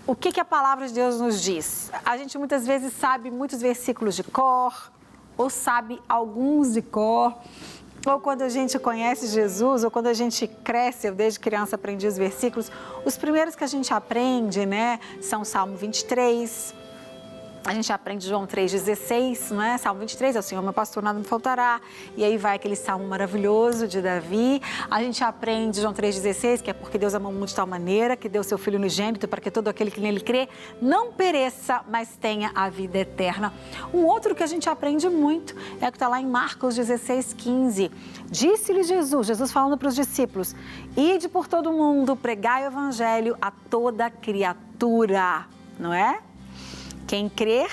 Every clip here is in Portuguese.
o que a palavra de Deus nos diz? A gente muitas vezes sabe muitos versículos de cor, ou sabe alguns de cor, ou quando a gente conhece Jesus, ou quando a gente cresce, eu desde criança aprendi os versículos, os primeiros que a gente aprende, né, são o Salmo 23, a gente aprende João 3,16, não é? Salmo 23, é o Senhor meu pastor, nada me faltará. E aí vai aquele salmo maravilhoso de Davi. A gente aprende João 3,16, que é porque Deus amou muito de tal maneira, que deu seu Filho unigênito para que todo aquele que nele crê não pereça, mas tenha a vida eterna. Um outro que a gente aprende muito é o que está lá em Marcos 16,15. Disse-lhe Jesus falando para os discípulos, ide por todo o mundo, pregai o evangelho a toda criatura, não é? Quem crer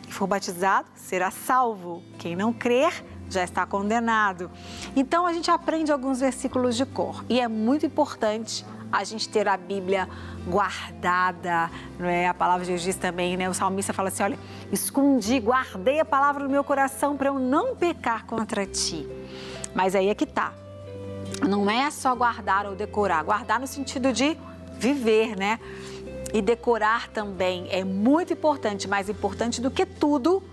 e for batizado será salvo. Quem não crer já está condenado. Então a gente aprende alguns versículos de cor e é muito importante a gente ter a Bíblia guardada, não é? A palavra de Deus diz também, né? O salmista fala assim, olha, escondi, guardei a palavra no meu coração para eu não pecar contra ti. Mas aí é que tá. Não é só guardar ou decorar, guardar no sentido de viver, né? E decorar também é muito importante, mais importante do que tudo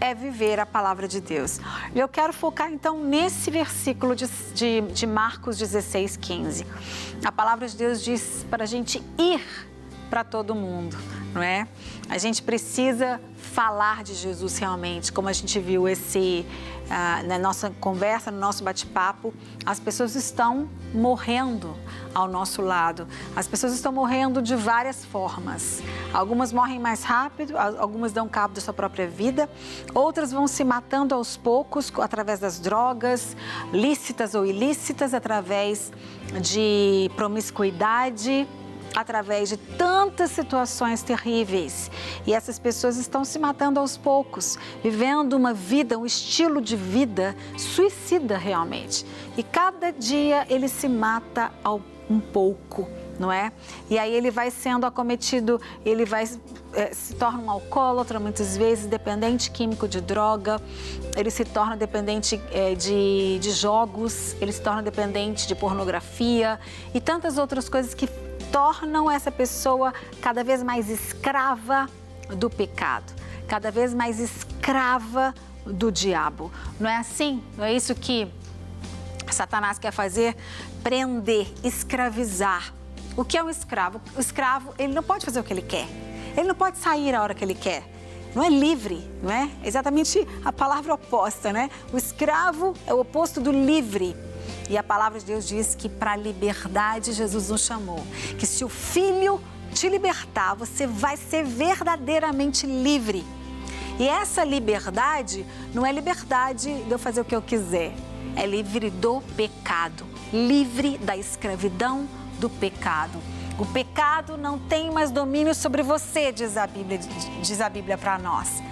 é viver a palavra de Deus. Eu quero focar então nesse versículo de Marcos 16,15. A palavra de Deus diz para a gente ir para todo mundo, não é? A gente precisa falar de Jesus realmente, como a gente viu na nossa conversa, no nosso bate-papo, as pessoas estão morrendo ao nosso lado. As pessoas estão morrendo de várias formas. Algumas morrem mais rápido, algumas dão cabo da sua própria vida, outras vão se matando aos poucos através das drogas, lícitas ou ilícitas, através de promiscuidade, através de tantas situações terríveis. E essas pessoas estão se matando aos poucos, vivendo uma vida, um estilo de vida suicida realmente. E cada dia ele se mata um pouco, não é? E aí ele vai sendo acometido, ele vai se torna um alcoólatra muitas vezes, dependente químico de droga, ele se torna dependente de jogos, ele se torna dependente de pornografia e tantas outras coisas que tornam essa pessoa cada vez mais escrava do pecado, cada vez mais escrava do diabo. Não é assim? Não é isso que Satanás quer fazer? Prender, escravizar. O que é um escravo? O escravo, ele não pode fazer o que ele quer. Ele não pode sair a hora que ele quer. Não é livre, não é? Exatamente a palavra oposta, né? O escravo é o oposto do livre. E a palavra de Deus diz que para a liberdade Jesus nos chamou. Que se o Filho te libertar, você vai ser verdadeiramente livre. E essa liberdade não é liberdade de eu fazer o que eu quiser. É livre do pecado, livre da escravidão do pecado. O pecado não tem mais domínio sobre você, diz a Bíblia para nós.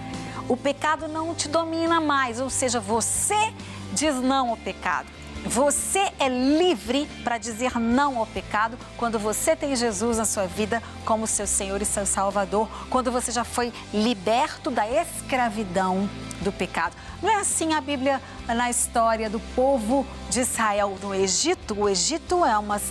O pecado não te domina mais, ou seja, você diz não ao pecado. Você é livre para dizer não ao pecado quando você tem Jesus na sua vida como seu Senhor e seu Salvador, quando você já foi liberto da escravidão do pecado. Não é assim a Bíblia na história do povo de Israel no Egito? O Egito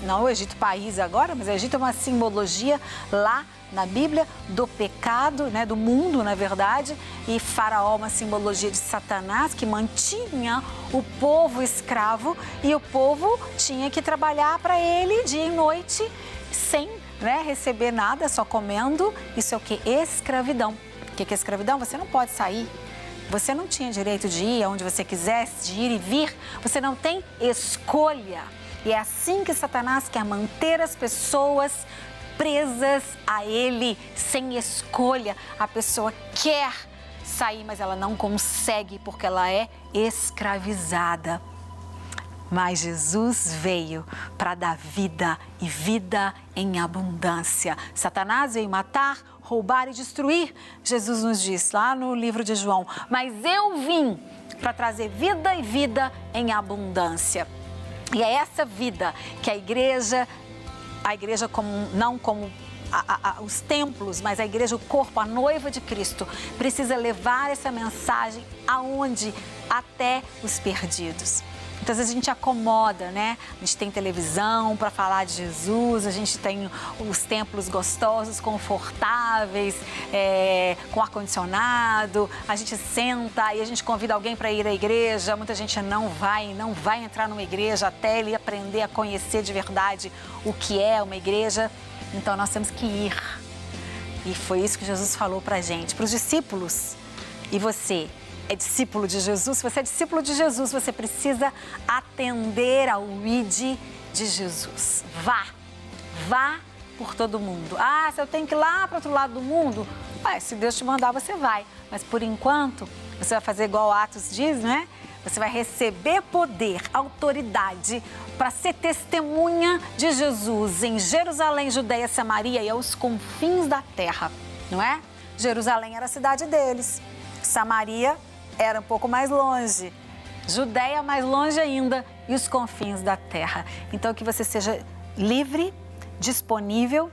não o Egito país agora, mas o Egito é uma simbologia lá na Bíblia do pecado, né, do mundo, na verdade, e Faraó, uma simbologia de Satanás que mantinha o povo escravo e o povo tinha que trabalhar para ele dia e noite sem, né, receber nada, só comendo. Isso é o que? Escravidão. O que é escravidão? Você não pode sair. Você não tinha direito de ir aonde você quisesse, de ir e vir. Você não tem escolha. E é assim que Satanás quer manter as pessoas presas a ele, sem escolha. A pessoa quer sair, mas ela não consegue porque ela é escravizada. Mas Jesus veio para dar vida e vida em abundância. Satanás veio matar, roubar e destruir. Jesus nos diz lá no livro de João, mas eu vim para trazer vida e vida em abundância. E é essa vida que a igreja não como os templos, mas a igreja, o corpo, a noiva de Cristo, precisa levar essa mensagem aonde? Até os perdidos. Então, às vezes a gente acomoda, né? A gente tem televisão para falar de Jesus, a gente tem os templos gostosos, confortáveis, com ar-condicionado, a gente senta e a gente convida alguém para ir à igreja, muita gente não vai entrar numa igreja até ele aprender a conhecer de verdade o que é uma igreja. Então, nós temos que ir. E foi isso que Jesus falou para a gente, para os discípulos. E você é discípulo de Jesus? Se você é discípulo de Jesus, você precisa atender ao ID de Jesus. Vá por todo mundo. Ah, se eu tenho que ir lá para o outro lado do mundo? Se Deus te mandar, você vai. Mas por enquanto, você vai fazer igual Atos diz, né? Você vai receber poder, autoridade para ser testemunha de Jesus em Jerusalém, Judeia, Samaria e aos confins da terra, não é? Jerusalém era a cidade deles, Samaria era um pouco mais longe, Judeia mais longe ainda e os confins da terra. Então, que você seja livre, disponível,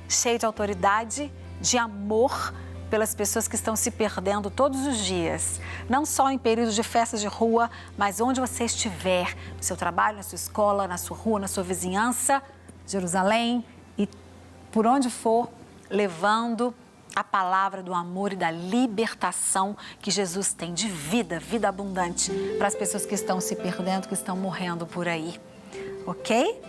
cheio de autoridade, de amor pelas pessoas que estão se perdendo todos os dias. Não só em períodos de festas de rua, mas onde você estiver, no seu trabalho, na sua escola, na sua rua, na sua vizinhança, Jerusalém e por onde for, levando a palavra do amor e da libertação que Jesus tem de vida abundante para as pessoas que estão se perdendo, que estão morrendo por aí. Ok?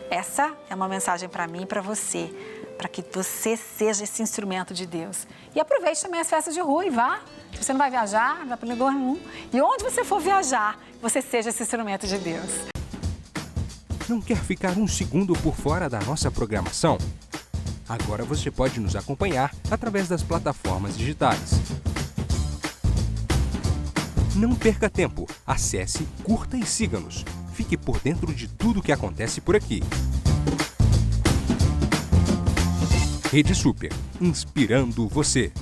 Essa é uma mensagem para mim e para você, para que você seja esse instrumento de Deus. E aproveite também as festas de rua e vá. Se você não vai viajar, não vai para lugar nenhum. E onde você for viajar, você seja esse instrumento de Deus. Não quer ficar um segundo por fora da nossa programação? Agora você pode nos acompanhar através das plataformas digitais. Não perca tempo. Acesse, curta e siga-nos. Fique por dentro de tudo o que acontece por aqui. Rede Super, inspirando você.